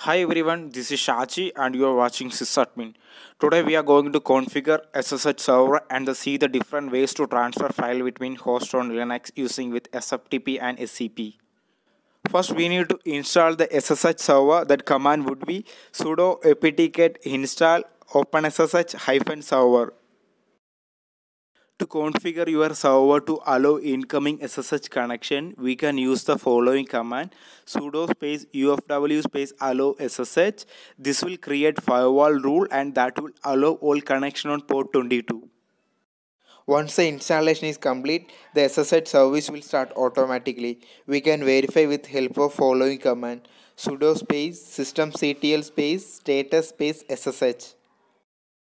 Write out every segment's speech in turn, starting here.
Hi everyone, this is Shachi and you are watching sysadmin. Today we are going to configure SSH server and see the different ways to transfer file between host on Linux using with SFTP and SCP. First we need to install the SSH server. That command would be sudo apt-get install OpenSSH-server. To configure your server to allow incoming SSH connection, we can use the following command sudo space ufw space allow SSH. This will create firewall rule and that will allow all connection on port 22. Once the installation is complete, the SSH service will start automatically. We can verify with help of following command sudo space systemctl space status space SSH.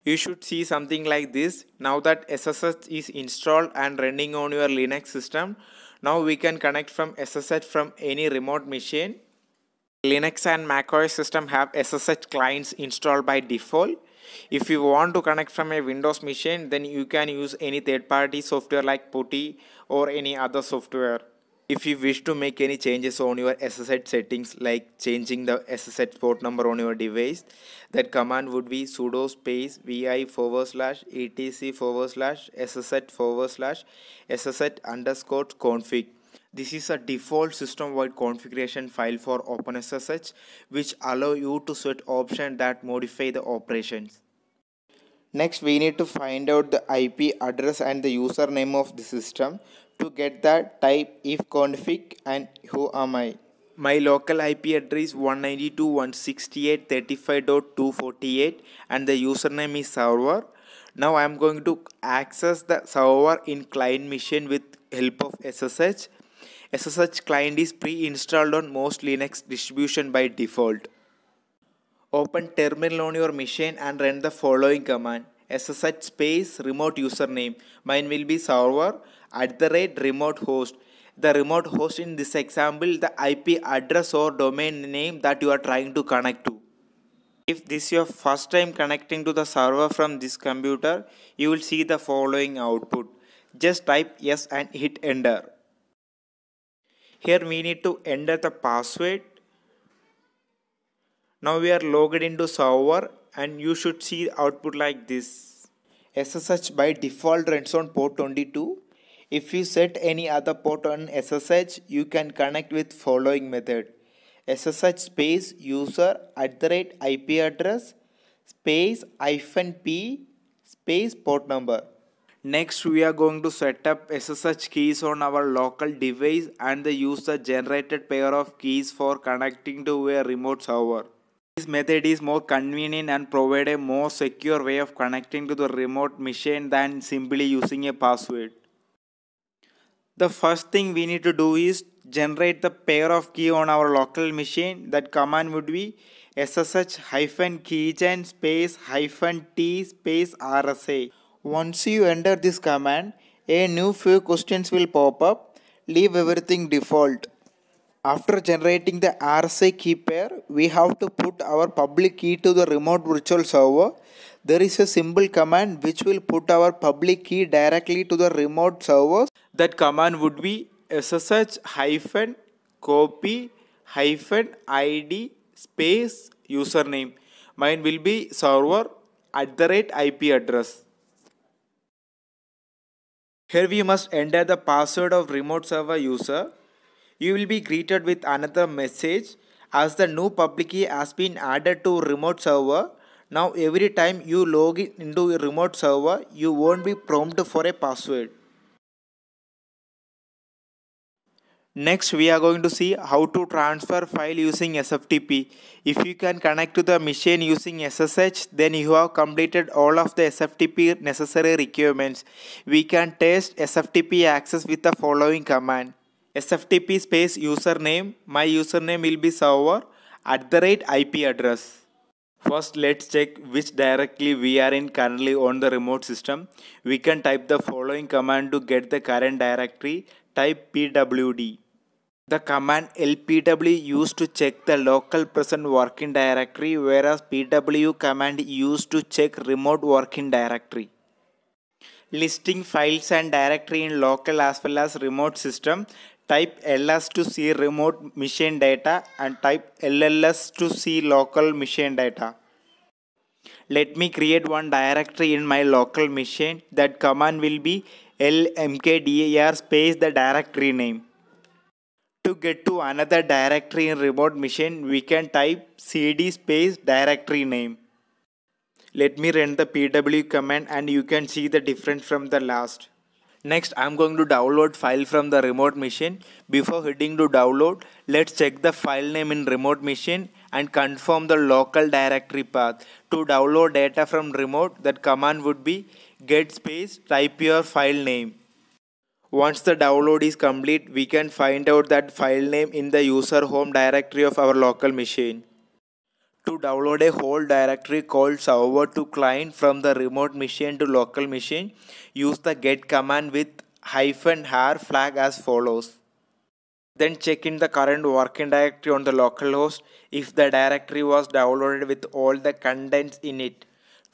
You should see something like this. Now that SSH is installed and running on your Linux system, now we can connect from SSH from any remote machine. Linux and macOS system have SSH clients installed by default. If you want to connect from a Windows machine, then you can use any third-party software like PuTTY or any other software. If you wish to make any changes on your SSH settings like changing the SSH port number on your device, that command would be sudo space vi/etc/ssh/ssh_config. This is a default system-wide configuration file for OpenSSH which allow you to set options that modify the operations. Next, we need to find out the IP address and the username of the system. To get that, type ifconfig and who am I. My local IP address 192.168.35.248 and the username is server. Now I am going to access the server in client machine with help of SSH. SSH client is pre-installed on most Linux distribution by default. Open terminal on your machine and run the following command SSH space remote username. Mine will be server @remote host. The remote host in this example, the IP address or domain name that you are trying to connect to. If this is your first time connecting to the server from this computer, you will see the following output. Just type yes and hit enter. Here we need to enter the password. Now we are logged into server and you should see output like this. SSH by default runs on port 22. If you set any other port on SSH, you can connect with following method. SSH space user @IP address space -p space port number. Next, we are going to set up SSH keys on our local device and use the generated pair of keys for connecting to a remote server. This method is more convenient and provide a more secure way of connecting to the remote machine than simply using a password. The first thing we need to do is generate the pair of key on our local machine. That command would be SSH-keygen space -t space RSA. Once you enter this command, a new few questions will pop up. Leave everything default. After generating the RSA key pair, we have to put our public key to the remote virtual server. There is a simple command which will put our public key directly to the remote server. That command would be SSH-copy-id space username. Mine will be server @IP address. Here we must enter the password of remote server user. You will be greeted with another message as the new public key has been added to remote server. Now every time you log in into a remote server, you won't be prompted for a password. Next, we are going to see how to transfer file using SFTP. If you can connect to the machine using SSH, then you have completed all of the SFTP necessary requirements. We can test SFTP access with the following command. SFTP space username. My username will be server @IP address. First, let's check which directory we are in currently on the remote system. We can type the following command to get the current directory. Type pwd. The command lpw used to check the local present working directory, whereas pw command used to check remote working directory. Listing files and directory in local as well as remote system. Type ls to see remote machine data and type lls to see local machine data. Let me create one directory in my local machine. That command will be lmkdir space the directory name. To get to another directory in remote machine, we can type cd space directory name. Let me run the pw command and you can see the difference from the last. Next, I'm going to download file from the remote machine. Before heading to download, let's check the file name in remote machine and confirm the local directory path. To download data from remote, that command would be get space type your file name. Once the download is complete, we can find out that file name in the user home directory of our local machine. To download a whole directory called server to client from the remote machine to local machine, use the get command with -r flag as follows. Then check in the current working directory on the local host if the directory was downloaded with all the contents in it.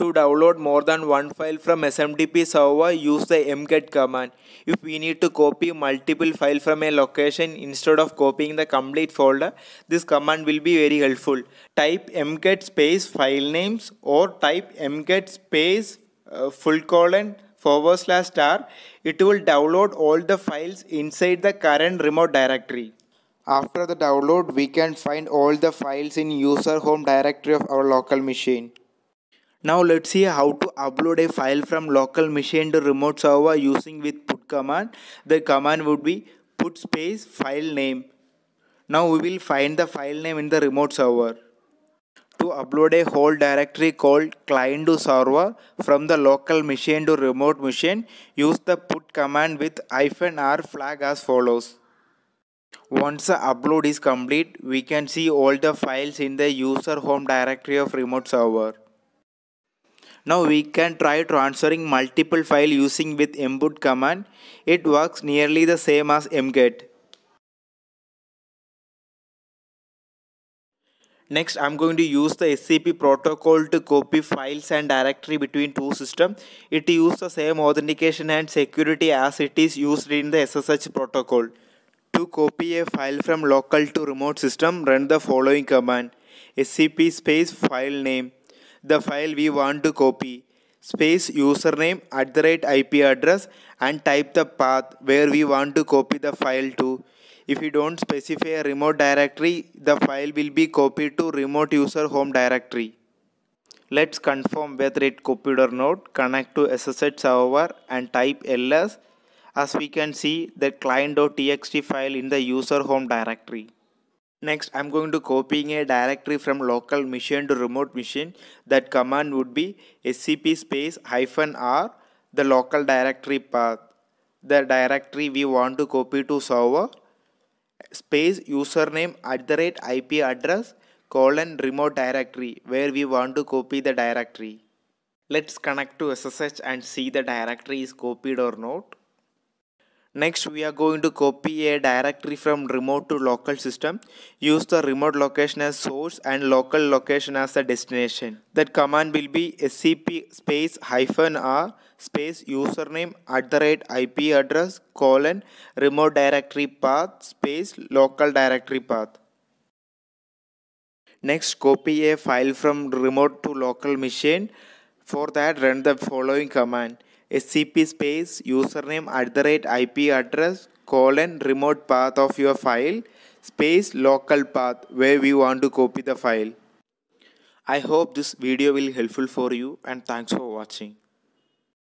To download more than one file from SMTP server, use the mget command. If we need to copy multiple files from a location instead of copying the complete folder, this command will be very helpful. Type mget space file names or type mget space // It will download all the files inside the current remote directory. After the download, we can find all the files in user home directory of our local machine. Now let's see how to upload a file from local machine to remote server using with put command. The command would be put space file name. Now we will find the file name in the remote server. To upload a whole directory called client to server from the local machine to remote machine, use the put command with -r flag as follows. Once the upload is complete, we can see all the files in the user home directory of remote server. Now we can try transferring multiple files using with mbut command. It works nearly the same as mget. Next, I'm going to use the SCP protocol to copy files and directory between two systems. It uses the same authentication and security as it is used in the SSH protocol. To copy a file from local to remote system, run the following command: scp space file name, the file we want to copy, space username @IP address, and type the path where we want to copy the file to. If you don't specify a remote directory, the file will be copied to remote user home directory. Let's confirm whether it copied or not. Connect to SSH server and type ls. As we can see, the client.txt file in the user home directory. Next, I'm going to copying a directory from local machine to remote machine. That command would be scp space -r, the local directory path, the directory we want to copy to server, space username @IP address, remote directory where we want to copy the directory. Let's connect to SSH and see the directory is copied or not. Next, we are going to copy a directory from remote to local system. Use the remote location as source and local location as the destination. That command will be scp space -r space username @IP address remote directory path space local directory path. Next, copy a file from remote to local machine. For that, run the following command: scp space username @IP address remote path of your file space local path where we want to copy the file. I hope this video will be helpful for you, and thanks for watching.